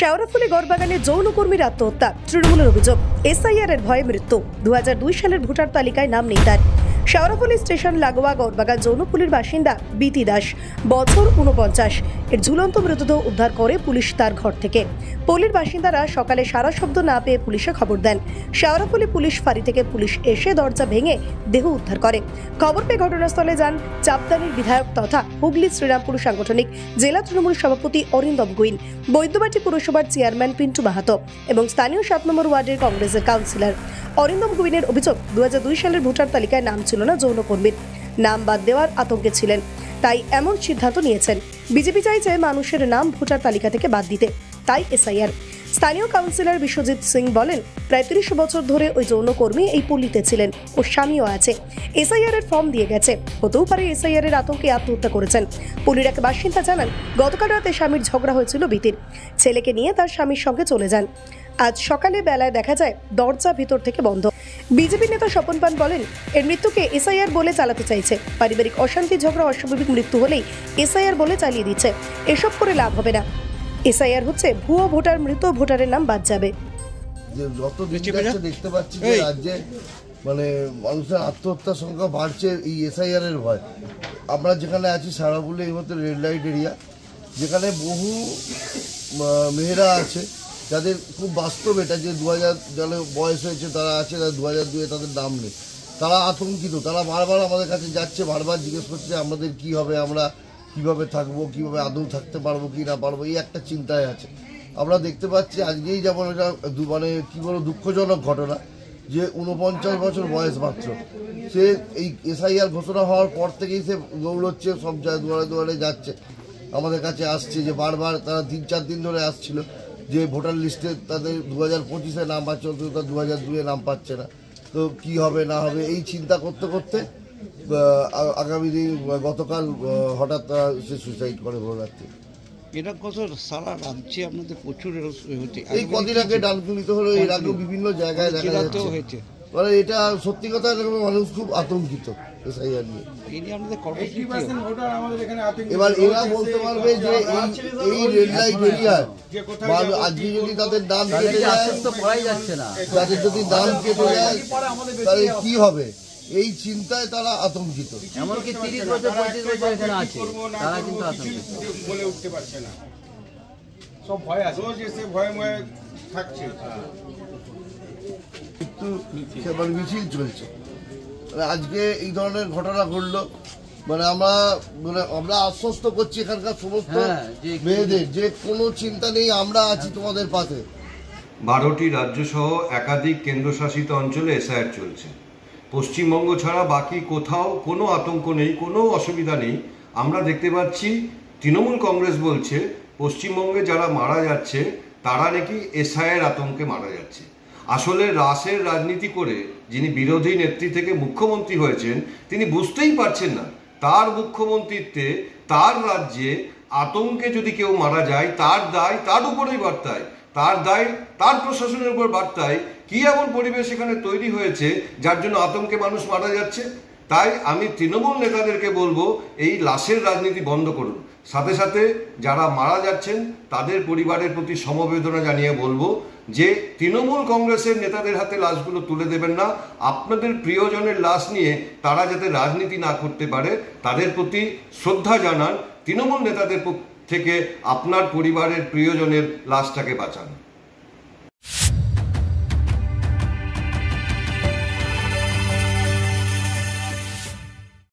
শেওড়াফুলি গড়বাগানে যৌনকর্মীর আত্মহত্যা, তৃণমূলের অভিযোগ। এসআইআর এর ভয়ে মৃত্যু। 2002 সালের ভোটার তালিকায় নাম নেই তার। শেওড়াফুলি স্টেশন লাগোয়া গড়বাগান যৌনপুলির বাসিন্দা বিতি দাস, বছর 49। এর ঝুলন্ত মৃতদেহ উদ্ধার করে পুলিশ তার ঘর থেকে। পল্লীর বাসিন্দারা সকালে সারা শব্দ না পেয়ে পুলিশে খবর দেন। শেওড়াফুলি পুলিশ ফাঁড়ি থেকে পুলিশ এসে দরজা ভেঙে দেহ উদ্ধার করে। খবর পেয়ে ঘটনাস্থলে যান চাপদানির বিধায়ক তথা হুগলি শ্রীরামপুর সাংগঠনিক জেলা তৃণমূল সভাপতি অরিন্দম গুইন, বৈদ্যবাটি পুরসভার চেয়ারম্যান পিন্টু মাহাতো এবং স্থানীয় 7 নম্বর ওয়ার্ডের কংগ্রেসের কাউন্সিলর। অরিন্দম গুইনের অভিযোগ, 2002 সালের ভোটার তালিকায় নাম ছিল না যৌনকর্মীর। নাম বাদ দেওয়ার আতঙ্কে ছিলেন, তাই এমন সিদ্ধান্ত নিয়েছেন। বিজেপি চাইছে মানুষের নাম ভোটার তালিকা থেকে বাদ দিতে, তাই এসআইআর। স্থানীয় কাউন্সিলর বিশ্বজিৎ সিং বলেন, প্রায় 30 বছর ধরে ওই যৌনকর্মী এই পল্লীতে ছিলেন। ওর স্বামীও আছে। এসআইআর এর ফর্ম দিয়ে গেছে। হতেও পারে এসআইআর এর আতঙ্কে আত্মহত্যা করেছেন। পল্লীর এক বাসিন্দা জানান, গতকাল রাতে স্বামীর ঝগড়া হয়েছিল বিতির। ছেলেকে নিয়ে তার স্বামীর সঙ্গে চলে যান। আজ সকালে বেলায় দেখা যায় দরজা ভিতর থেকে বন্ধ। বিজেপি নেতা স্বপন পান বলেন, এর মৃত্যুকে এসআইআর বলে চালাতে চাইছে। পারিবারিক অশান্তি, ঝগড়া, অস্বাভাবিক মৃত্যু হলেই এসআইআর বলে চালিয়ে দিচ্ছে। এসব করে লাভ হবে না। এসআইআর হচ্ছে ভুয়ো ভোটার, মৃত ভোটারের নাম বাদ যাবে। যত দেখতে পাচ্ছি যে রাজ্যে মানে মানুষের আত্মহত্যার সংখ্যা বাড়ছে এই এসআইআর এর ভয়। আমরা যেখানে আছি শেওড়াফুলি এই মতো রেড লাইট এরিয়া, যেখানে বহু মেয়েরা আছে যাদের খুব বাস্তব এটা যে 2000 যাদের বয়স হয়েছে তারা আছে, 2002 তাদের নাম নেই। তারা আতঙ্কিত, তারা বারবার আমাদের কাছে যাচ্ছে, বারবার জিজ্ঞেস করছে আমাদের কি হবে, আমরা কিভাবে থাকবো, কিভাবে আদৌ থাকতে পারবো কি না পারবো, এই একটা চিন্তায় আছে। আমরা দেখতে পাচ্ছি আজকেই যেমন এটা মানে কি বলো দুঃখজনক ঘটনা যে 49 বছর বয়স মাত্র, সে এই এসআইআর ঘোষণা হওয়ার পর থেকেই সে দৌড়চ্ছে, সব জায়গায় দুয়ারে দুয়ারে যাচ্ছে, আমাদের কাছে আসছে যে বারবার তারা 3-4 দিন ধরে আসছিল যে ভোটার লিস্টে তাদের 2025-এ নাম পাচ্ছে, অন্তত 2002-এ নাম পাচ্ছে না। তো কি হবে না হবে এই চিন্তা করতে করতে আগামী দিন গতকাল হঠাৎ সে সুইসাইড করে ভোররাত্রি। এটা কত সারা রাজ্যে আপনাদের প্রচুর হচ্ছে। এই কদিন আগে ডানকুনিত হলো, এর আগেও বিভিন্ন জায়গায় দেখা যাচ্ছে। মানে এটা সত্যি কথা, মানুষ খুব আতঙ্কিত এসআইআর নিয়ে। এবার এরা বলতে পারবে যে এই রেড লাইট এরিয়ায় আজকে যদি তাদের দাম কেটে যায়, তাদের যদি দাম কেটে যায় তাহলে কি হবে, এই চিন্তায় তারা আতঙ্কিত। এমনকি 30 বছর 35 বছর এখানে আছে, তারা কিন্তু আতঙ্কিত, বলে উঠতে পারছে না। সব ভয় আছে, রোজ এসে ভয়ে ভয়ে থাকছে। কিন্তু সেবার মিছিল চলছে। আজকে এই ধরনের ঘটনা ঘটলো, মানে আমরা আশ্বস্ত করছি এখানকার সমস্ত মেয়েদের যে কোনো চিন্তা নেই, আমরা আছি তোমাদের পাশে। 12টি রাজ্য সহ একাধিক কেন্দ্রশাসিত অঞ্চলে এসআইআর চলছে। পশ্চিমবঙ্গ ছাড়া বাকি কোথাও কোনো আতঙ্ক নেই, কোনো অসুবিধা নেই। আমরা দেখতে পাচ্ছি তৃণমূল কংগ্রেস বলছে পশ্চিমবঙ্গে যারা মারা যাচ্ছে তারা নাকি এসআইআর আতঙ্কে মারা যাচ্ছে। আসলে রাসের রাজনীতি করে যিনি বিরোধী নেত্রী থেকে মুখ্যমন্ত্রী হয়েছেন তিনি বুঝতেই পারছেন না তার মুখ্যমন্ত্রীত্বে তার রাজ্যে আতঙ্কে যদি কেউ মারা যায় তার দায় তার উপরেই বার্তায়, তার দায় তার প্রশাসনের উপর বার্তায়। কি এমন পরিবেশ এখানে তৈরি হয়েছে যার জন্য আতঙ্কে মানুষ মারা যাচ্ছে? তাই আমি তৃণমূল নেতাদেরকে বলবো এই লাশের রাজনীতি বন্ধ করুন। সাথে সাথে যারা মারা যাচ্ছেন তাদের পরিবারের প্রতি সমবেদনা জানিয়ে বলবো যে তৃণমূল কংগ্রেসের নেতাদের হাতে লাশগুলো তুলে দেবেন না। আপনাদের প্রিয়জনের লাশ নিয়ে তারা যাতে রাজনীতি না করতে পারে তাদের প্রতি শ্রদ্ধা জানান। তৃণমূল নেতাদের থেকে আপনার পরিবারের প্রিয়জনের লাশটাকে বাঁচান।